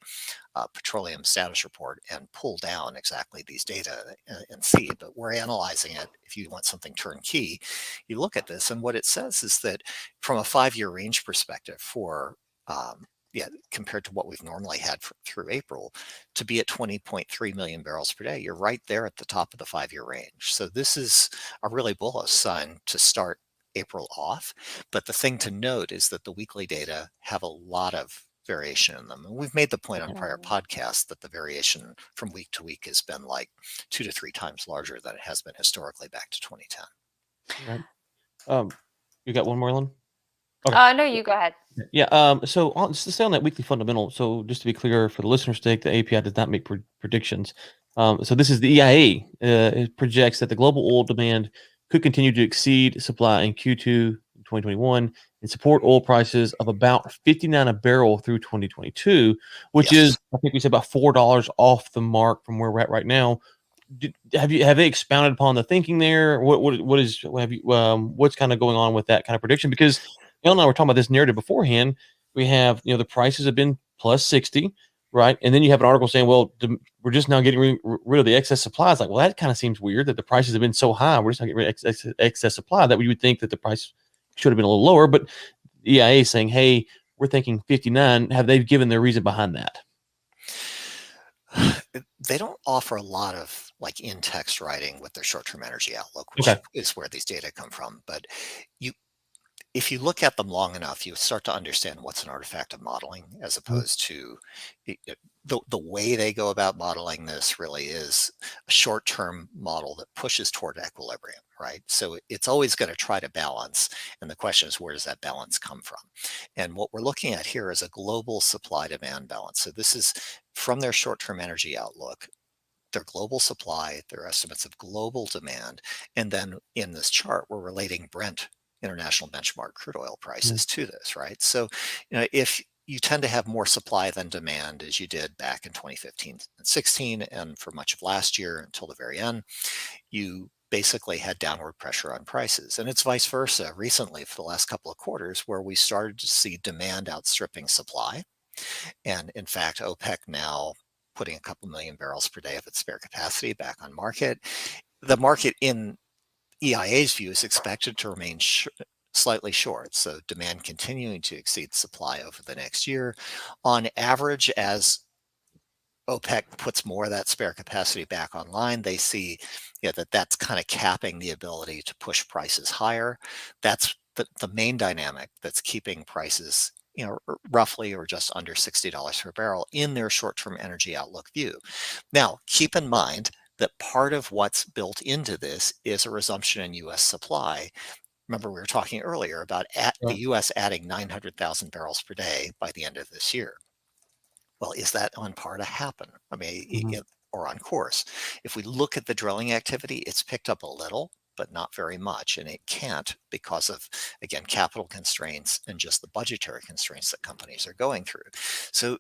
petroleum status report and pull down exactly these data and see. But we're analyzing it. If you want something turnkey, you look at this, and what it says is that from a 5-year range perspective for compared to what we've normally had through April, to be at 20.3 million barrels per day, you're right there at the top of the 5-year range. So this is a really bullish sign to start April off. But the thing to note is that the weekly data have a lot of variation in them. And we've made the point on prior podcasts that the variation from week to week has been like 2 to 3 times larger than it has been historically back to 2010. Right. You got one more, Ellen? Okay. No, you go ahead. Yeah. So just to stay on that weekly fundamental. So just to be clear for the listener's sake, the API does not make predictions. So this is the EIA. It projects that the global oil demand could continue to exceed supply in Q2 2021 and support oil prices of about 59 a barrel through 2022, which Yes. is, I think we said, about $4 off the mark from where we're at right now. Have they expounded upon the thinking there? What's kind of going on with that kind of prediction? Because Bill and I were talking about this narrative beforehand. We have, the prices have been plus 60, right? And then you have an article saying, well, we're just now getting rid of the excess supply. It's like, well, that kind of seems weird that the prices have been so high. We're just not getting rid of excess supply, that we would think that the price should have been a little lower. But EIA is saying, hey, we're thinking 59. Have they given their reason behind that? They don't offer a lot of like in-text writing with their short-term energy outlook, which Okay. is where these data come from. But if you look at them long enough, you start to understand what's an artifact of modeling, as opposed to the way they go about modeling this really is a short-term model that pushes toward equilibrium, right? So it's always going to try to balance. And the question is, where does that balance come from? And what we're looking at here is a global supply-demand balance. So this is from their short-term energy outlook, their global supply, their estimates of global demand. And then in this chart, we're relating Brent international benchmark crude oil prices to this, right? So, if you tend to have more supply than demand, as you did back in 2015 and 16, and for much of last year until the very end. You basically had downward pressure on prices. And it's vice versa recently for the last couple of quarters, where we started to see demand outstripping supply. And in fact, OPEC now putting a couple million barrels per day of its spare capacity back on market. The market, in EIA's view, is expected to remain slightly short, so demand continuing to exceed supply over the next year. On average, as OPEC puts more of that spare capacity back online, they see that that's kind of capping the ability to push prices higher. That's the main dynamic that's keeping prices roughly or just under $60 per barrel in their short-term energy outlook view. Now, keep in mind that part of what's built into this is a resumption in U.S. supply. Remember, we were talking earlier about the U.S. adding 900,000 barrels per day by the end of this year. Well, is that on par to happen? I mean, or on course? If we look at the drilling activity, it's picked up a little, but not very much. And it can't because of, again, capital constraints and just the budgetary constraints that companies are going through. So,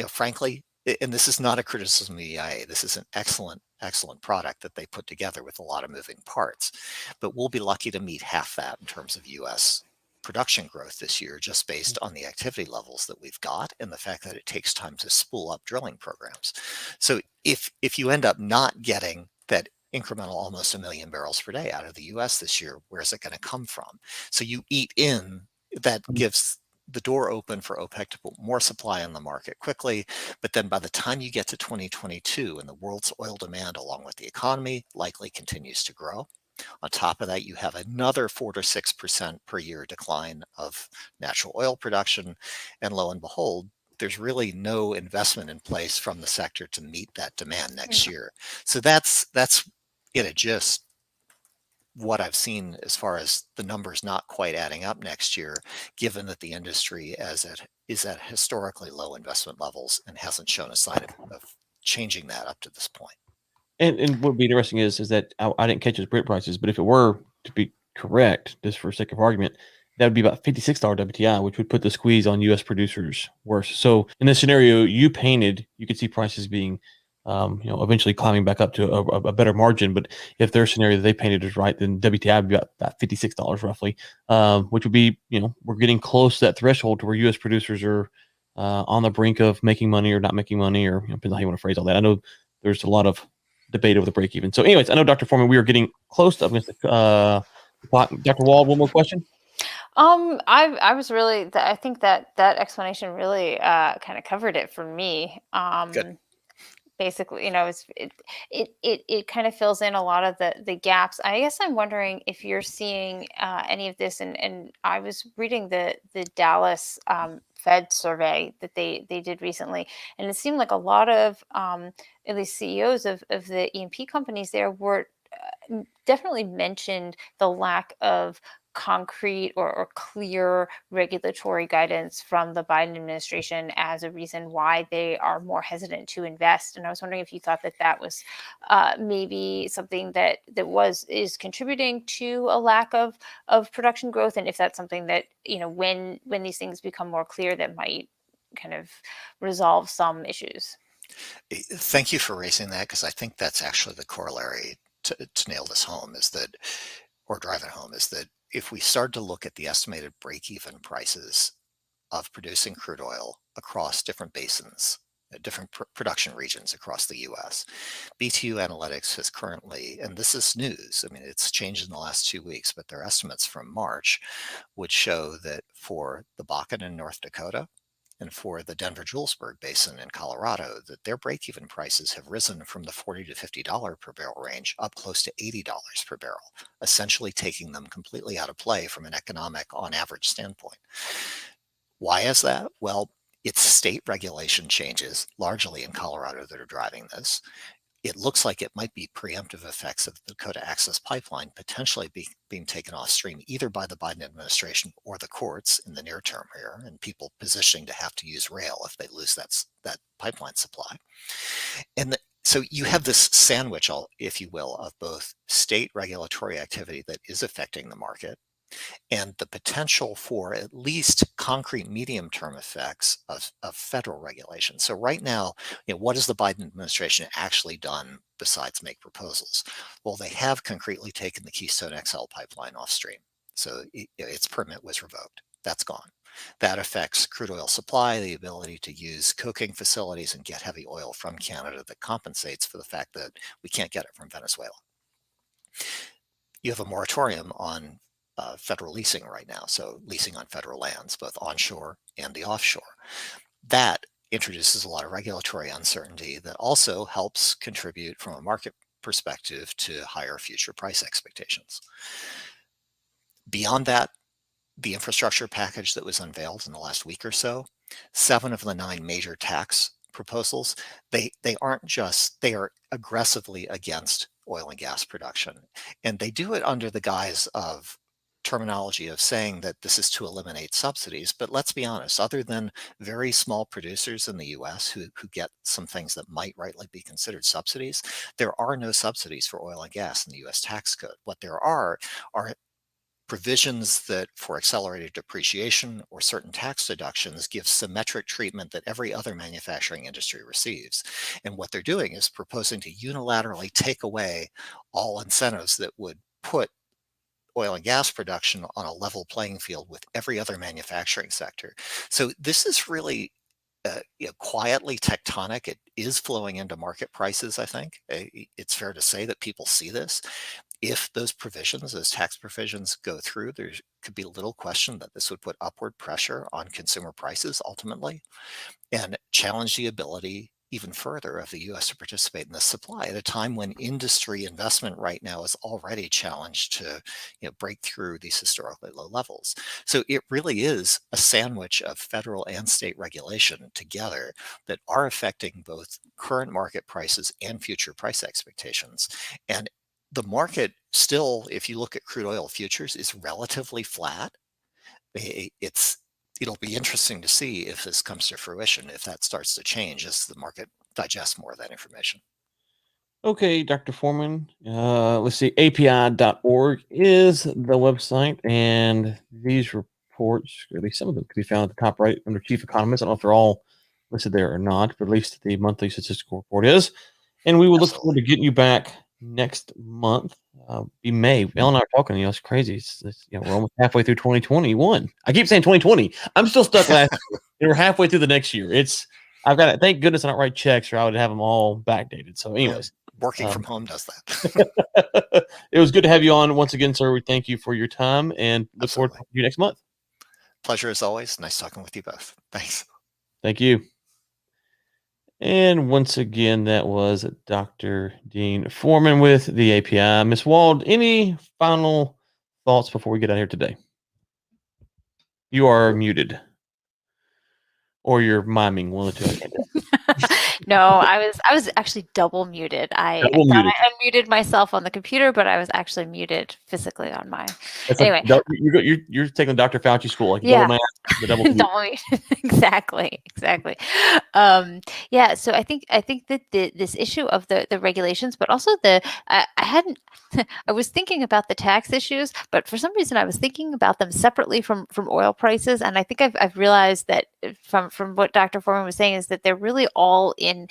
frankly, and this is not a criticism of the EIA, this is an excellent, excellent product that they put together with a lot of moving parts. But we'll be lucky to meet half that in terms of U.S. production growth this year, just based on the activity levels that we've got and the fact that it takes time to spool up drilling programs. So if you end up not getting that incremental almost 1 million barrels per day out of the US this year, where's it going to come from? So you eat in, that gives the door open for OPEC to put more supply on the market quickly. But then by the time you get to 2022 and the world's oil demand, along with the economy, likely continues to grow. On top of that, you have another 4 to 6% per year decline of natural oil production. And lo and behold, there's really no investment in place from the sector to meet that demand next year. So that's just what I've seen as far as the numbers not quite adding up next year, given that the industry is at historically low investment levels and hasn't shown a sign of changing that up to this point. And what would be interesting is that I didn't catch his Brent prices, but if it were to be correct, just for sake of argument, that would be about $56 WTI, which would put the squeeze on U.S. producers worse. So in this scenario you painted, you could see prices being, eventually climbing back up to a better margin. But if their scenario that they painted is right, then WTI would be about $56 roughly, which would be, we're getting close to that threshold to where U.S. producers are on the brink of making money or not making money, or depends on how you want to phrase all that. I know there's a lot of debate over the break even. So, anyways, I know Dr. Foreman, we are getting close to up against the clock. Dr. Wall, one more question. I was really, I think that explanation really kind of covered it for me. Good. Basically, it kind of fills in a lot of the gaps. I guess I'm wondering if you're seeing any of this, and I was reading the Dallas Fed survey that they did recently, and it seemed like a lot of at least CEOs of the E&P companies there were definitely mentioned the lack of concrete or clear regulatory guidance from the Biden administration as a reason why they are more hesitant to invest. And I was wondering if you thought that was maybe something that is contributing to a lack of production growth, and if that's something that when these things become more clear, that might kind of resolve some issues. Thank you for raising that, because I think that's actually the corollary to nail this home, is that, or drive it home, is that if we start to look at the estimated break-even prices of producing crude oil across different basins, different production regions across the U.S., BTU Analytics has currently, and this is news, I mean, it's changed in the last 2 weeks, but their estimates from March would show that for the Bakken in North Dakota and for the Denver-Julesburg Basin in Colorado, that their break-even prices have risen from the $40 to $50 per barrel range up close to $80 per barrel, essentially taking them completely out of play from an economic on average standpoint. Why is that? Well, it's state regulation changes, largely in Colorado, that are driving this. It looks like it might be preemptive effects of the Dakota Access Pipeline potentially being taken off stream either by the Biden administration or the courts in the near term here, and people positioning to have to use rail if they lose that pipeline supply. And so you have this sandwich, if you will, of both state regulatory activity that is affecting the market and the potential for at least concrete medium-term effects of federal regulation. So right now, what has the Biden administration actually done besides make proposals? Well, they have concretely taken the Keystone XL pipeline off stream. So its permit was revoked. That's gone. That affects crude oil supply, the ability to use coking facilities and get heavy oil from Canada that compensates for the fact that we can't get it from Venezuela. You have a moratorium on federal leasing right now, so leasing on federal lands, both onshore and the offshore. That introduces a lot of regulatory uncertainty that also helps contribute from a market perspective to higher future price expectations. Beyond that, the infrastructure package that was unveiled in the last week or so, 7 of the 9 major tax proposals, they are aggressively against oil and gas production. And they do it under the guise of terminology of saying that this is to eliminate subsidies. But let's be honest, other than very small producers in the US who get some things that might rightly be considered subsidies, there are no subsidies for oil and gas in the US tax code. What there are provisions that for accelerated depreciation or certain tax deductions give symmetric treatment that every other manufacturing industry receives. And what they're doing is proposing to unilaterally take away all incentives that would put oil and gas production on a level playing field with every other manufacturing sector. So this is really quietly tectonic. It is flowing into market prices, I think. It's fair to say that people see this. If those provisions, those tax provisions go through, there could be little question that this would put upward pressure on consumer prices ultimately and challenge the ability even further of the US to participate in this supply at a time when industry investment right now is already challenged to break through these historically low levels. So it really is a sandwich of federal and state regulation together that are affecting both current market prices and future price expectations. And the market still, if you look at crude oil futures, is relatively flat. It'll be interesting to see if this comes to fruition, if that starts to change as the market digests more of that information. Okay, Dr. Foreman. Let's see. API.org is the website, and these reports, or at least some of them, can be found at the top right under Chief Economist. I don't know if they're all listed there or not, but at least the monthly statistical report is. And we will look forward to getting you back next month. Be May. Bill and I are talking. It's crazy. We're almost halfway through 2021. I keep saying 2020. I'm still stuck last year. We're halfway through the next year. I've got to thank goodness I don't write checks, or I would have them all backdated. So, anyways, working from home does that. It was good to have you on once again, sir. We thank you for your time and look forward to you next month. Pleasure as always. Nice talking with you both. Thanks. Thank you. And once again, that was Dr. Dean Foreman with the API. Ms. Wald, any final thoughts before we get out of here today? You are muted. Or you're miming, one of the two. No, I was actually double muted. I thought I unmuted myself on the computer, but I was actually muted physically on mine. Anyway, like, you're taking Dr. Fauci school, like double mask, the double double exactly. Yeah. So I think that this issue of the regulations, but also I was thinking about the tax issues, but for some reason I was thinking about them separately from oil prices, and I think I've realized that from what Dr. Foreman was saying is that they're really all in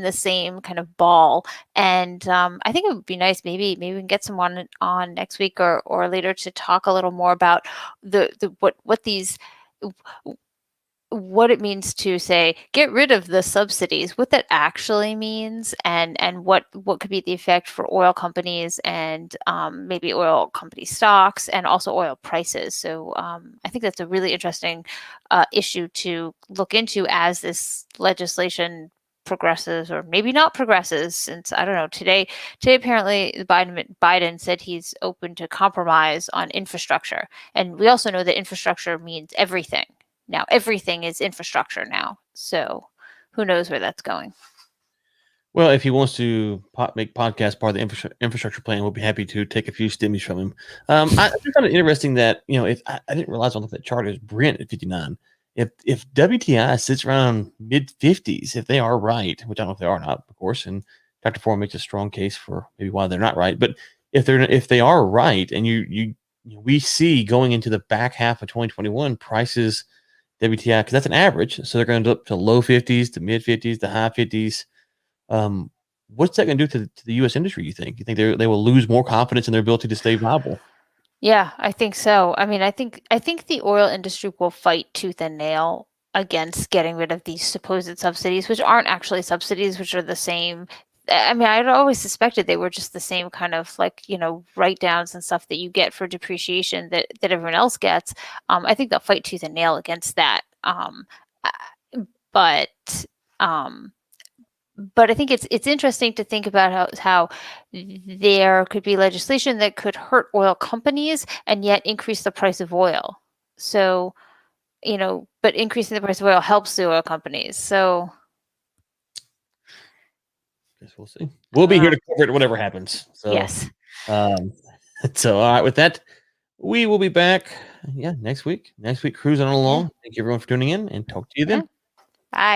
the same kind of ball. And I think it would be nice, maybe we can get someone on next week or later to talk a little more about what it means to say get rid of the subsidies, what that actually means, and what could be the effect for oil companies and maybe oil company stocks and also oil prices. So I think that's a really interesting issue to look into as this legislation progresses, or maybe not progresses, since I don't know. Today apparently Biden said he's open to compromise on infrastructure, and we also know that infrastructure means everything. Now everything is infrastructure now, so who knows where that's going. Well, if he wants to make podcast part of the infrastructure plan, we'll be happy to take a few stimmies from him. I just found it interesting that if I didn't realize on that chart is Brent at 59. If WTI sits around mid 50s, if they are right, which I don't know if they are or not, of course, and Dr. Foreman makes a strong case for maybe why they're not right, but if they are right, and we see going into the back half of 2021 prices WTI, because that's an average. So they're going to up to low 50s, to mid 50s, to high 50s. What's that going to do to the U.S. industry, you think? You think they will lose more confidence in their ability to stay viable? Yeah, I think so. I mean, I think the oil industry will fight tooth and nail against getting rid of these supposed subsidies, which aren't actually subsidies, which are the same. I mean, I'd always suspected they were just the same kind of like, write downs and stuff that you get for depreciation that everyone else gets. I think they'll fight tooth and nail against that. But um, but I think it's interesting to think about how there could be legislation that could hurt oil companies and yet increase the price of oil. So, but increasing the price of oil helps the oil companies. So, Guess we'll see. We'll be here to cover it whatever happens. So, yes. So all right, with that, we will be back. Yeah, next week. Next week, cruising along. Thank you everyone for tuning in, and talk to you then. Bye.